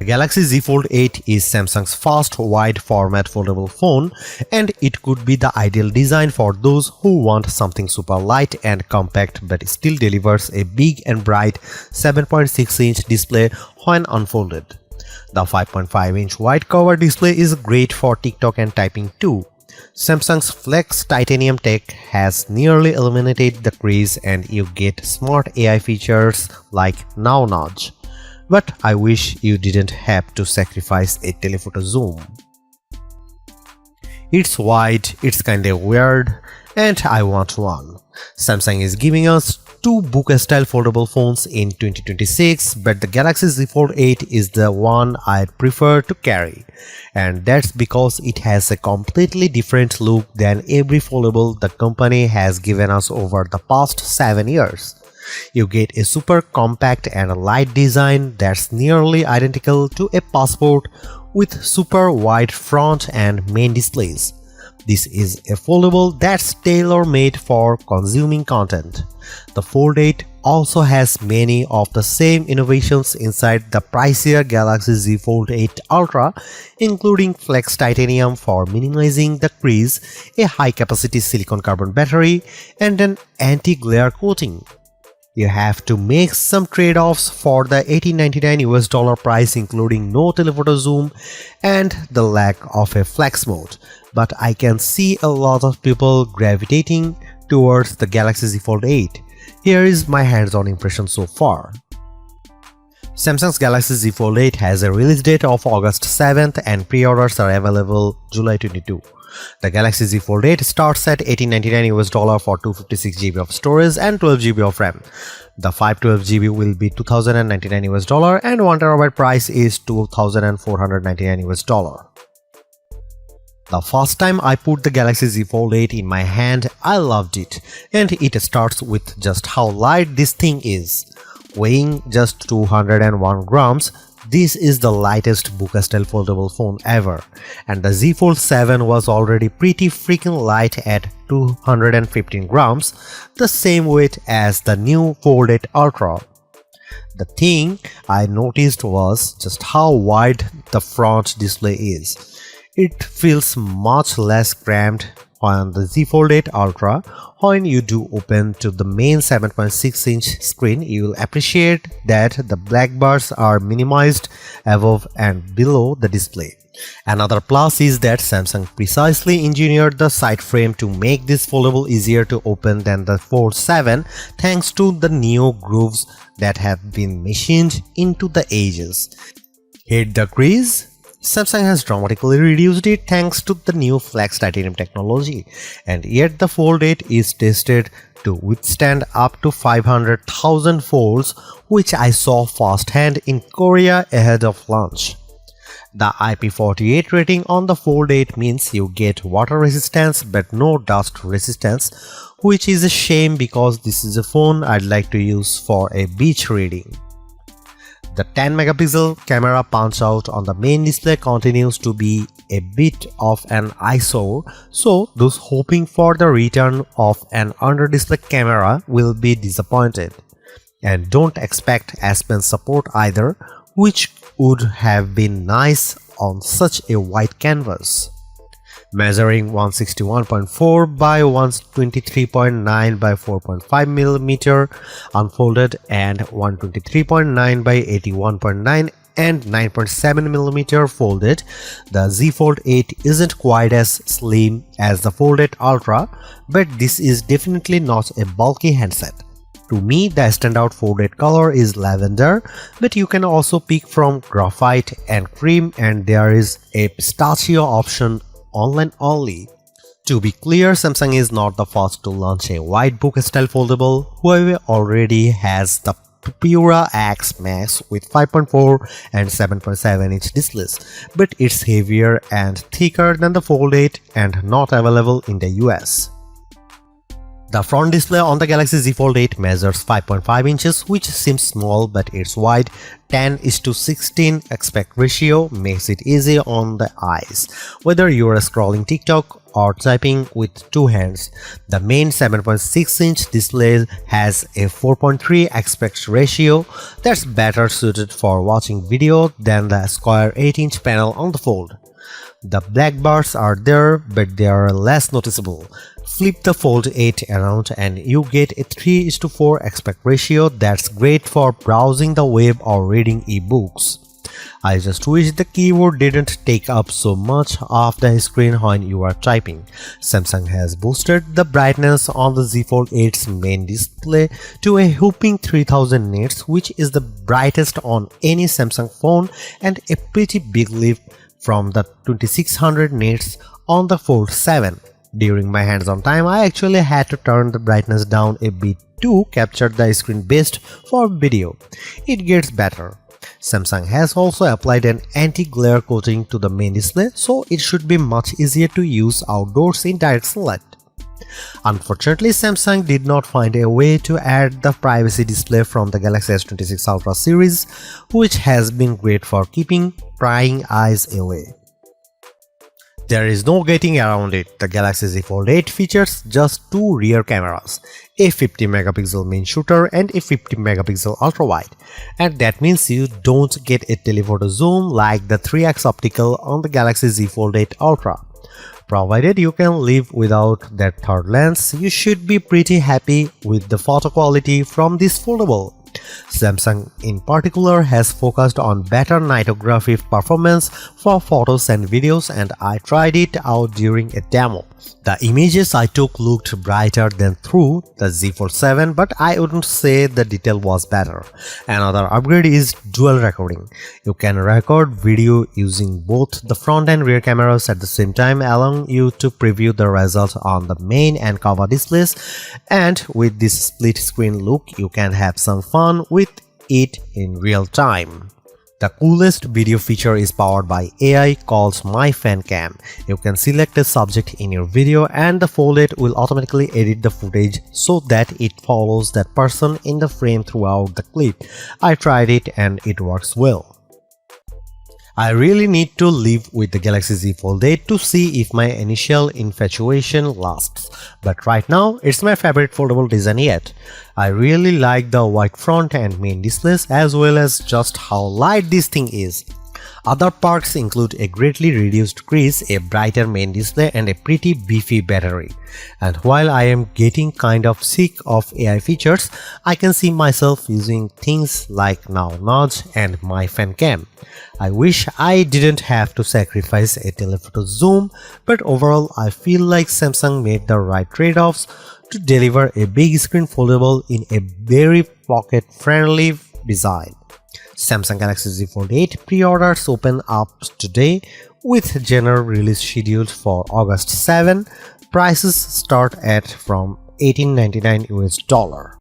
Galaxy Z Fold 8 is Samsung's first wide format foldable phone, and it could be the ideal design for those who want something super light and compact but still delivers a big and bright 7.6-inch display when unfolded. The 5.5-inch wide cover display is great for TikTok and typing too. Samsung's Flex titanium tech has nearly eliminated the crease, and you get smart AI features like Now Nudge. But I wish you didn't have to sacrifice a telephoto zoom. It's wide, it's kinda weird, and I want one. Samsung is giving us two book-style foldable phones in 2026, but the Galaxy Z Fold 8 is the one I'd prefer to carry. And that's because it has a completely different look than every foldable the company has given us over the past 7 years. You get a super compact and light design that's nearly identical to a passport with super wide front and main displays. This is a foldable that's tailor-made for consuming content. The Fold 8 also has many of the same innovations inside the pricier Galaxy Z Fold 8 Ultra, including Flex titanium for minimizing the crease, a high-capacity silicon carbon battery, and an anti-glare coating. You have to make some trade-offs for the $1899 price, including no telephoto zoom and the lack of a flex mode, but I can see a lot of people gravitating towards the Galaxy Z Fold 8. Here is my hands-on impression so far. Samsung's Galaxy Z Fold 8 has a release date of August 7th and pre-orders are available July 22. The Galaxy Z Fold 8 starts at $1899 for 256GB of storage and 12GB of RAM. The 512GB will be $2099 and 1TB price is $2499. The first time I put the Galaxy Z Fold 8 in my hand, I loved it, and it starts with just how light this thing is. Weighing just 201 grams, this is the lightest book-style foldable phone ever, and the Z Fold 7 was already pretty freaking light at 215 grams, the same weight as the new Fold 8 Ultra. The thing I noticed was just how wide the front display is. It feels much less cramped on the Z Fold 8 Ultra. When you do open to the main 7.6-inch screen, you will appreciate that the black bars are minimized above and below the display. Another plus is that Samsung precisely engineered the side frame to make this foldable easier to open than the Fold 7 thanks to the neo grooves that have been machined into the edges. Hit the crease? Samsung has dramatically reduced it thanks to the new Flex titanium technology, and yet the Fold 8 is tested to withstand up to 500,000 folds, which I saw firsthand in Korea ahead of launch. The IP48 rating on the Fold 8 means you get water resistance but no dust resistance, which is a shame because this is a phone I'd like to use for a beach reading. The 10-megapixel camera punch-out on the main display continues to be a bit of an eyesore, so those hoping for the return of an under-display camera will be disappointed. And don't expect S Pen support either, which would have been nice on such a wide canvas. Measuring 161.4 by 123.9 by 4.5mm unfolded and 123.9 by 81.9 and 9.7mm folded, the Z Fold 8 isn't quite as slim as the Fold 8 Ultra, but this is definitely not a bulky handset. To me, the standout Fold 8 color is lavender, but you can also pick from graphite and cream, and there is a pistachio option online only. To be clear, Samsung is not the first to launch a wide book-style foldable. Huawei already has the Pura X Max with 5.4 and 7.7-inch displays, but it's heavier and thicker than the Fold 8 and not available in the US. The front display on the Galaxy Z Fold 8 measures 5.5 inches, which seems small, but its wide 10:16 aspect ratio makes it easy on the eyes, whether you are scrolling TikTok or typing with two hands. The main 7.6-inch display has a 4.3 aspect ratio that's better suited for watching video than the square 8-inch panel on the Fold. The black bars are there, but they are less noticeable. Flip the Fold 8 around and you get a 3:4 aspect ratio that's great for browsing the web or reading ebooks. I just wish the keyboard didn't take up so much of the screen when you are typing. Samsung has boosted the brightness on the Z Fold 8's main display to a whopping 3000 nits, which is the brightest on any Samsung phone and a pretty big leap from the 2600 nits on the Fold 7. During my hands-on time, I actually had to turn the brightness down a bit to capture the screen best for video. It gets better. Samsung has also applied an anti-glare coating to the main display, so it should be much easier to use outdoors in direct sunlight. Unfortunately, Samsung did not find a way to add the privacy display from the Galaxy S26 Ultra series, which has been great for keeping prying eyes away. There is no getting around it. The Galaxy Z Fold 8 features just two rear cameras, a 50-megapixel main shooter and a 50-megapixel ultra-wide, and that means you don't get a telephoto zoom like the 3x optical on the Galaxy Z Fold 8 Ultra. Provided you can live without that third lens, you should be pretty happy with the photo quality from this foldable. Samsung in particular has focused on better nightography performance for photos and videos, and I tried it out during a demo. The images I took looked brighter than through the Z Fold 7, but I wouldn't say the detail was better. Another upgrade is dual recording. You can record video using both the front and rear cameras at the same time, allowing you to preview the result on the main and cover displays, and with this split screen look, you can have some fun with it in real time. The coolest video feature is powered by AI called My Fan Cam. You can select a subject in your video and the Fold 8 will automatically edit the footage so that it follows that person in the frame throughout the clip. I tried it and it works well. I really need to live with the Galaxy Z Fold 8 to see if my initial infatuation lasts, but right now it's my favorite foldable design yet. I really like the white front and main displays as well as just how light this thing is. Other perks include a greatly reduced crease, a brighter main display and a pretty beefy battery. And while I am getting kind of sick of AI features, I can see myself using things like Now Nudge and My Fan Cam. I wish I didn't have to sacrifice a telephoto zoom, but overall I feel like Samsung made the right trade-offs to deliver a big screen foldable in a very pocket-friendly design. Samsung Galaxy Z Fold 8 pre-orders open up today with general release scheduled for August 7. Prices start at from $18.99 US.